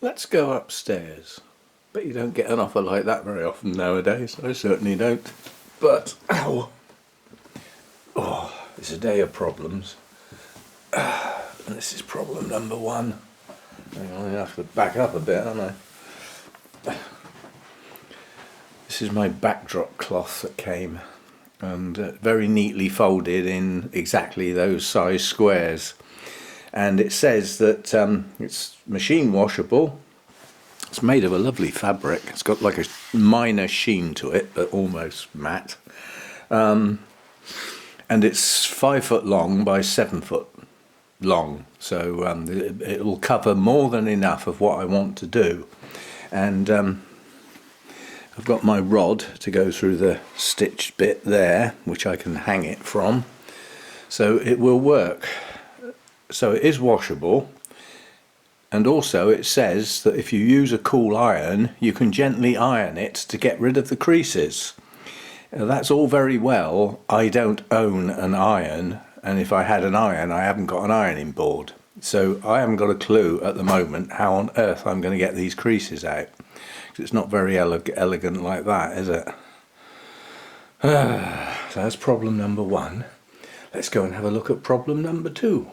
Let's go upstairs. Bet you don't get an offer like that very often nowadays. I certainly don't. But, ow. Oh, it's a day of problems. And this is problem number one. I'm going to have to back up a bit, aren't I? This is my backdrop cloth that came, and very neatly folded in exactly those size squares. And it says that it's machine washable. It's made of a lovely fabric. It's got like a minor sheen to it, but almost matte. And it's 5 foot long by 7 foot long, so it will cover more than enough of what I want to do. And I've got my rod to go through the stitched bit there, which I can hang it from, so it will work. So it is washable, and also it says that if you use a cool iron, you can gently iron it to get rid of the creases. That's all very well. I don't own an iron, and if I had an iron, I haven't got an ironing board. So I haven't got a clue at the moment how on earth I'm going to get these creases out. It's not very elegant like that, is it? So that's problem number one. Let's go and have a look at problem number two.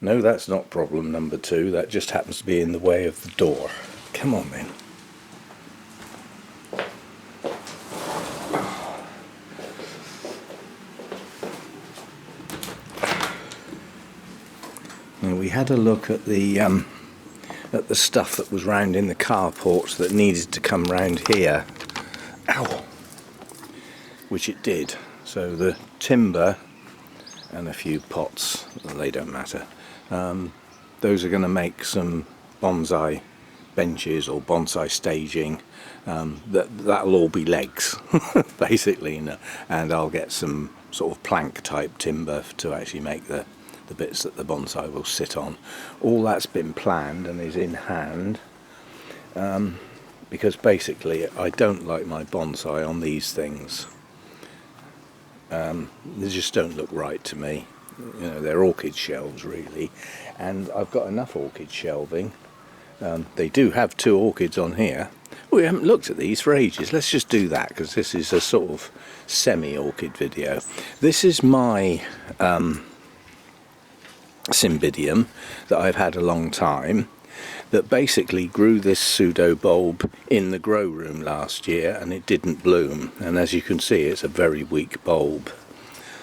No, that's not problem number two. That just happens to be in the way of the door. Come on then. Now we had a look at the stuff that was round in the carport that needed to come round here. Ow! Which it did. So the timber and a few pots, they don't matter. Those are going to make some bonsai benches or bonsai staging. That'll all be legs, basically, and I'll get some sort of plank type timber to actually make the bits that the bonsai will sit on. All that's been planned and is in hand, because basically I don't like my bonsai on these things. They just don't look right to me. You know, they're orchid shelves really, and I've got enough orchid shelving. They do have 2 orchids on here. We haven't looked at these for ages. Let's just do that, because this is a sort of semi-orchid video. This is my cymbidium that I've had a long time, that basically grew this pseudo bulb in the grow room last year, and it didn't bloom, and as you can see it's a very weak bulb.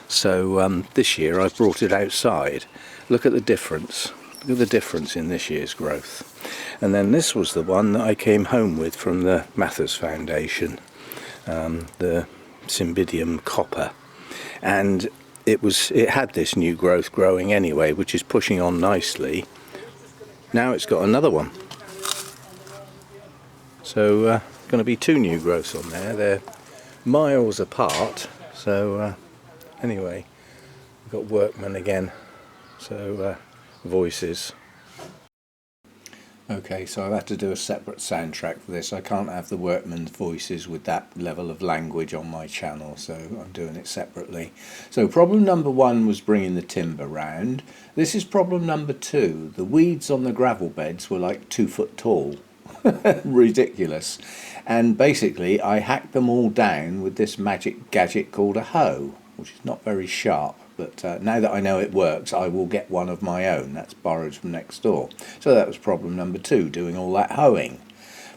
So this year I've brought it outside. Look at the difference. Look at the difference in this year's growth. And then this was the one that I came home with from the Mathers Foundation, the Cymbidium copper, and it had this new growth growing anyway, which is pushing on nicely. Now it's got another one, so going to be 2 new growths on there. They're miles apart, so anyway, we've got workmen again, so voices. Okay, so I've had to do a separate soundtrack for this. I can't have the workmen's voices with that level of language on my channel, so I'm doing it separately. So problem number 1 was bringing the timber round. This is problem number 2. The weeds on the gravel beds were like 2 foot tall. Ridiculous. And basically I hacked them all down with this magic gadget called a hoe, which is not very sharp. But now that I know it works, I will get one of my own. That's borrowed from next door. So that was problem number 2, doing all that hoeing.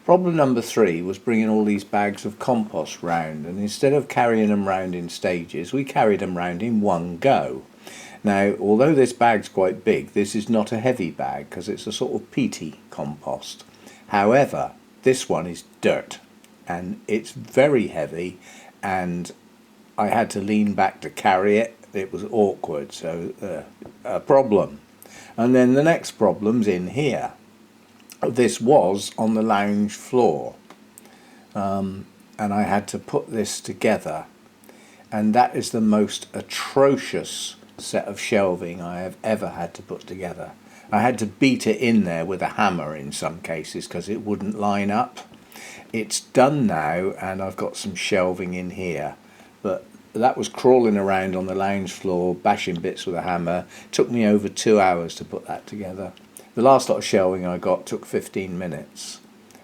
Problem number 3 was bringing all these bags of compost round, and instead of carrying them round in stages, we carried them round in one go. Now, although this bag's quite big, this is not a heavy bag because it's a sort of peaty compost. However, this one is dirt, and it's very heavy, and I had to lean back to carry it. It was awkward, so a problem. And then the next problem's in here. This was on the lounge floor, and I had to put this together, and that is the most atrocious set of shelving I have ever had to put together. I had to beat it in there with a hammer in some cases because it wouldn't line up. It's done now, and I've got some shelving in here, but that was crawling around on the lounge floor, bashing bits with a hammer. It took me over 2 hours to put that together. The last lot of shelving I got took 15 minutes.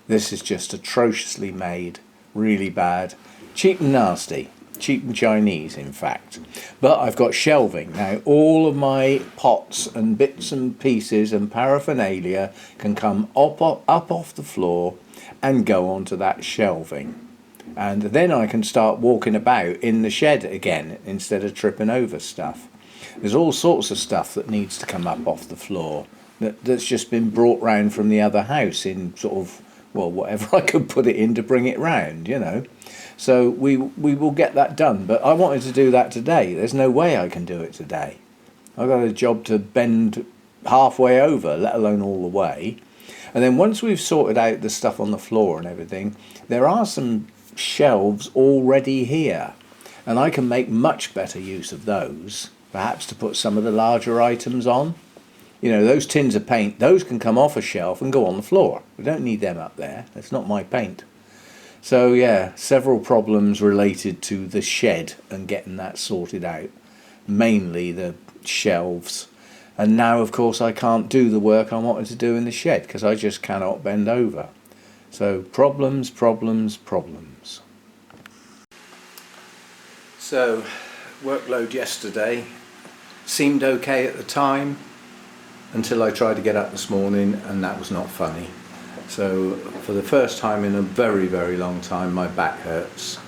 This is just atrociously made, really bad, cheap and nasty, cheap and Chinese in fact. But I've got shelving. Now all of my pots and bits and pieces and paraphernalia can come up off the floor and go onto that shelving. And then I can start walking about in the shed again instead of tripping over stuff. There's all sorts of stuff that needs to come up off the floor that's just been brought round from the other house in sort of, well, whatever I could put it in to bring it round, you know. So we will get that done. But I wanted to do that today. There's no way I can do it today. I've got a job to bend halfway over, let alone all the way. And then once we've sorted out the stuff on the floor and everything, there are some shelves already here. And I can make much better use of those, perhaps to put some of the larger items on. You know, those tins of paint, those can come off a shelf and go on the floor. We don't need them up there. That's not my paint. So yeah, several problems related to the shed and getting that sorted out. Mainly the shelves. And now, of course, I can't do the work I wanted to do in the shed because I just cannot bend over. So problems, problems, problems. So, workload yesterday seemed okay at the time, until I tried to get up this morning, and that was not funny. So for the first time in a very, very long time, my back hurts,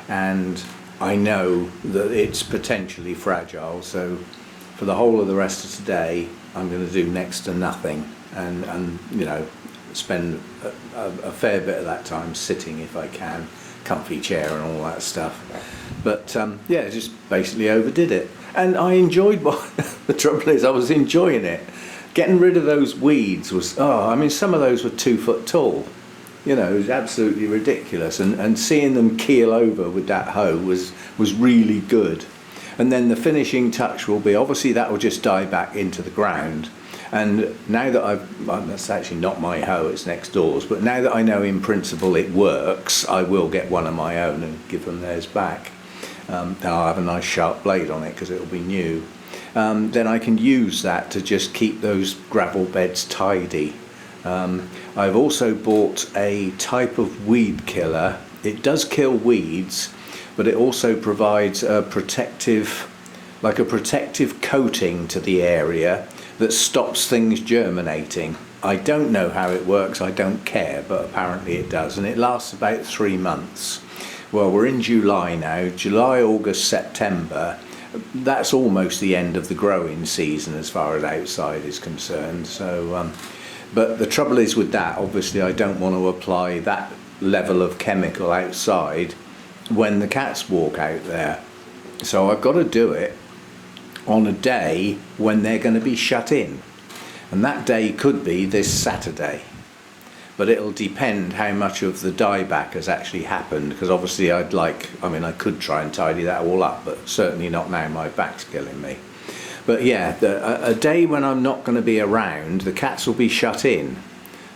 and I know that it's potentially fragile. So for the whole of the rest of today, I'm going to do next to nothing, and you know, spend a fair bit of that time sitting if I can, comfy chair and all that stuff. But yeah, just basically overdid it, and I enjoyed what the trouble is, I was enjoying it. Getting rid of those weeds was, I mean, some of those were 2 foot tall. You know, it was absolutely ridiculous. And seeing them keel over with that hoe was really good. And then the finishing touch will be, obviously that will just die back into the ground. And now that that's actually not my hoe, it's next door's, but now that I know in principle it works, I will get one of my own and give them theirs back. I'll have a nice sharp blade on it because it'll be new. Then I can use that to just keep those gravel beds tidy. I've also bought a type of weed killer. It does kill weeds, but it also provides a protective coating to the area that stops things germinating. I don't know how it works, I don't care, but apparently it does, and it lasts about 3 months. Well, we're in July now, July, August, September. That's almost the end of the growing season as far as outside is concerned. So, but the trouble is with that, obviously I don't want to apply that level of chemical outside when the cats walk out there. So I've got to do it on a day when they're going to be shut in. And that day could be this Saturday. But it'll depend how much of the dieback has actually happened, because obviously I could try and tidy that all up, but certainly not now, my back's killing me. But yeah, a day when I'm not going to be around, the cats will be shut in.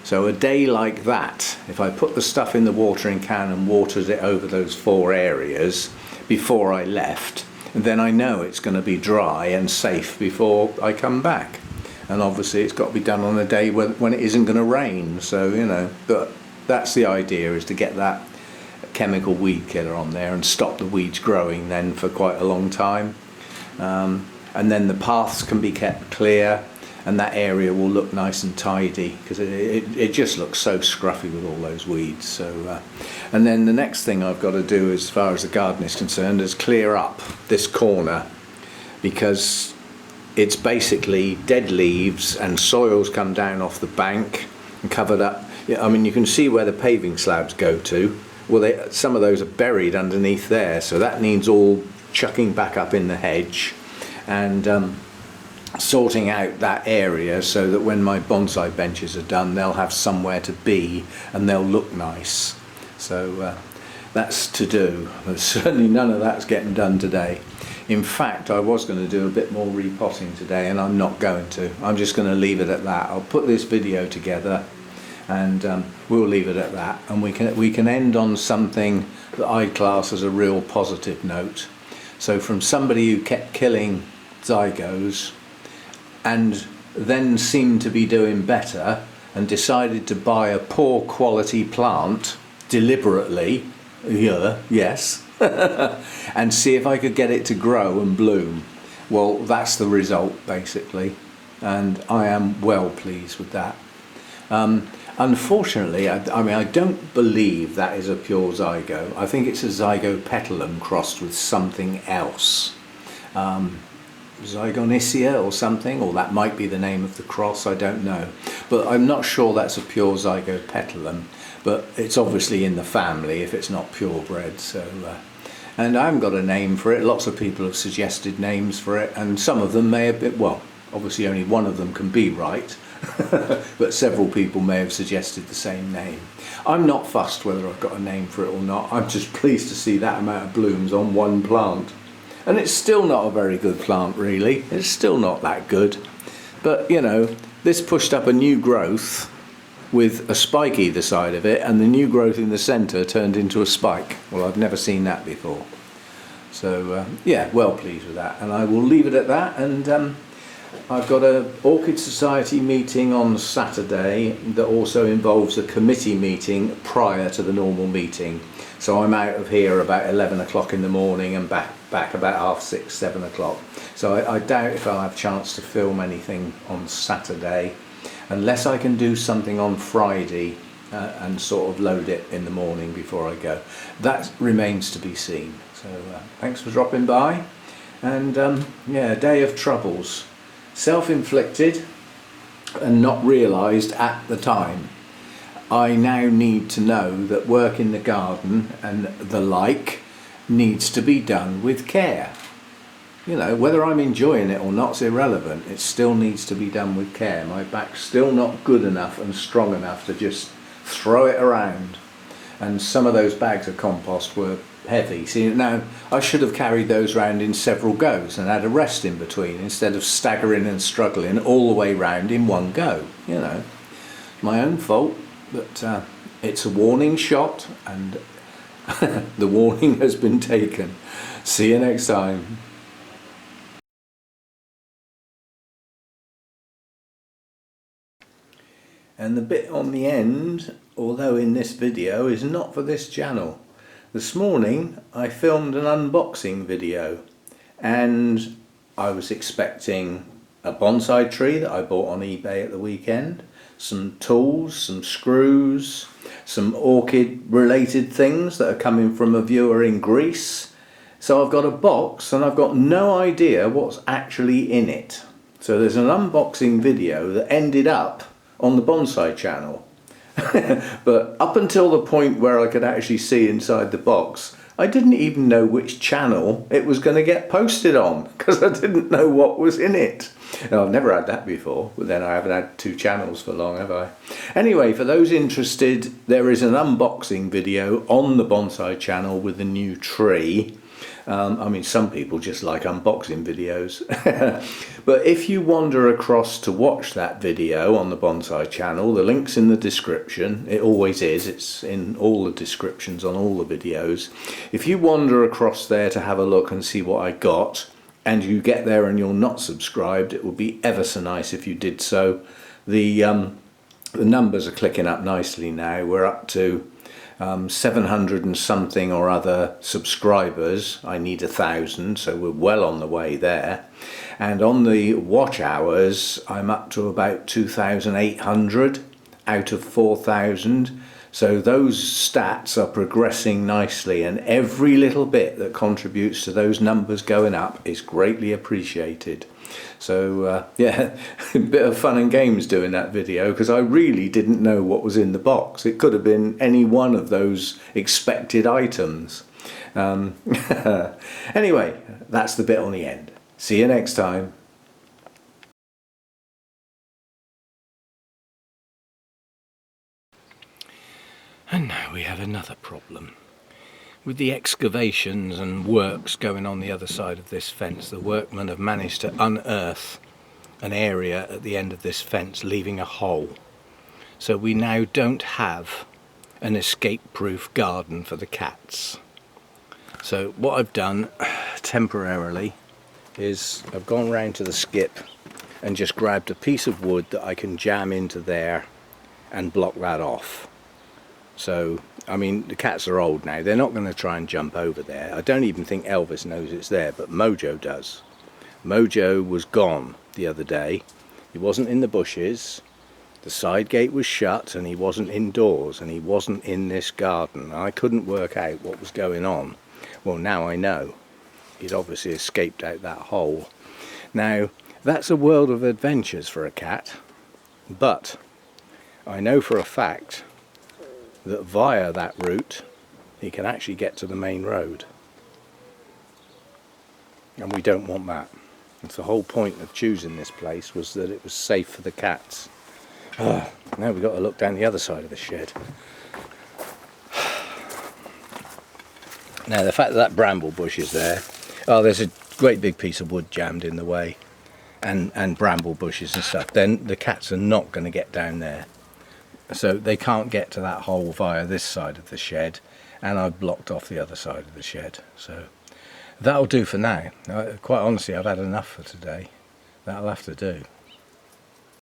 So a day like that, if I put the stuff in the watering can and watered it over those 4 areas before I left, then I know it's going to be dry and safe before I come back. And obviously it's got to be done on a day when it isn't going to rain, so you know, but that's the idea, is to get that chemical weed killer on there and stop the weeds growing then for quite a long time. And then the paths can be kept clear and that area will look nice and tidy, because it just looks so scruffy with all those weeds. So and then the next thing I've got to do as far as the garden is concerned is clear up this corner, because it's basically dead leaves and soil's come down off the bank and covered up. I mean, you can see where the paving slabs go to. Well, some of those are buried underneath there, so that needs all chucking back up in the hedge and sorting out that area so that when my bonsai benches are done, they'll have somewhere to be and they'll look nice. So that's to do. But certainly none of that's getting done today. In fact, I was going to do a bit more repotting today, and I'm not going to. I'm just going to leave it at that. I'll put this video together and we'll leave it at that, and we can end on something that I class as a real positive note. So from somebody who kept killing zygos and then seemed to be doing better and decided to buy a poor quality plant deliberately, yes, and see if I could get it to grow and bloom. Well, that's the result basically, and I am well pleased with that. Unfortunately, I don't believe that is a pure zygo. I think it's a zygopetalum crossed with something else. Zygonicea or something, or that might be the name of the cross, I don't know. But I'm not sure that's a pure zygopetalum, but it's obviously in the family if it's not purebred. So, and I haven't got a name for it. Lots of people have suggested names for it, and some of them may have been, well, obviously only one of them can be right, but several people may have suggested the same name. I'm not fussed whether I've got a name for it or not. I'm just pleased to see that amount of blooms on one plant. And it's still not a very good plant, really. It's still not that good. But, you know, this pushed up a new growth with a spike either side of it, and the new growth in the centre turned into a spike. Well, I've never seen that before. So, yeah, well pleased with that. And I will leave it at that. And I've got an Orchid Society meeting on Saturday that also involves a committee meeting prior to the normal meeting. So I'm out of here about 11 o'clock in the morning and back about 6:30, 7 o'clock. So I doubt if I'll have a chance to film anything on Saturday, unless I can do something on Friday and sort of load it in the morning before I go. That remains to be seen. So thanks for dropping by. And yeah, day of troubles. Self-inflicted and not realised at the time. I now need to know that work in the garden and the like needs to be done with care. You know, whether I'm enjoying it or not's irrelevant. It still needs to be done with care. My back's still not good enough and strong enough to just throw it around. And some of those bags of compost were heavy. See, now I should have carried those round in several goes and had a rest in between instead of staggering and struggling all the way round in one go. You know, my own fault, but it's a warning shot, and the warning has been taken. See you next time. And the bit on the end, although in this video, is not for this channel. This morning I filmed an unboxing video, and I was expecting a bonsai tree that I bought on eBay at the weekend, some tools, some screws, some orchid related things that are coming from a viewer in Greece. So I've got a box and I've got no idea what's actually in it. So there's an unboxing video that ended up on the bonsai channel. But up until the point where I could actually see inside the box, I didn't even know which channel it was going to get posted on, because I didn't know what was in it. Now, I've never had that before, but then I haven't had two channels for long, have I? Anyway, for those interested, there is an unboxing video on the bonsai channel with a new tree. I mean, some people just like unboxing videos. But if you wander across to watch that video on the bonsai channel, the link's in the description. It always is. It's in all the descriptions on all the videos. If you wander across there to have a look and see what I got, and you get there and you're not subscribed, it would be ever so nice if you did so. The numbers are clicking up nicely now. We're up to 700 and something or other subscribers. I need 1,000, so we're well on the way there. And on the watch hours, I'm up to about 2,800 out of 4,000. So those stats are progressing nicely, and every little bit that contributes to those numbers going up is greatly appreciated. So yeah, a bit of fun and games doing that video, because I really didn't know what was in the box. It could have been any one of those expected items. Anyway, that's the bit on the end. See you next time. And now we have another problem. With the excavations and works going on the other side of this fence, the workmen have managed to unearth an area at the end of this fence, leaving a hole. So we now don't have an escape-proof garden for the cats. So what I've done temporarily is I've gone round to the skip and just grabbed a piece of wood that I can jam into there and block that off. So, I mean, the cats are old now. They're not going to try and jump over there. I don't even think Elvis knows it's there, but Mojo does. Mojo was gone the other day. He wasn't in the bushes. The side gate was shut, and he wasn't indoors, and he wasn't in this garden. I couldn't work out what was going on. Well, now I know. He'd obviously escaped out that hole. Now, that's a world of adventures for a cat, but I know for a fact that via that route he can actually get to the main road, and we don't want that. That's the whole point of choosing this place, was that it was safe for the cats. Now we've got to look down the other side of the shed. Now the fact that that bramble bush is there, oh, there's a great big piece of wood jammed in the way, and bramble bushes and stuff, then the cats are not going to get down there. So they can't get to that hole via this side of the shed, and I've blocked off the other side of the shed. So that'll do for now. Quite honestly, I've had enough for today. That'll have to do.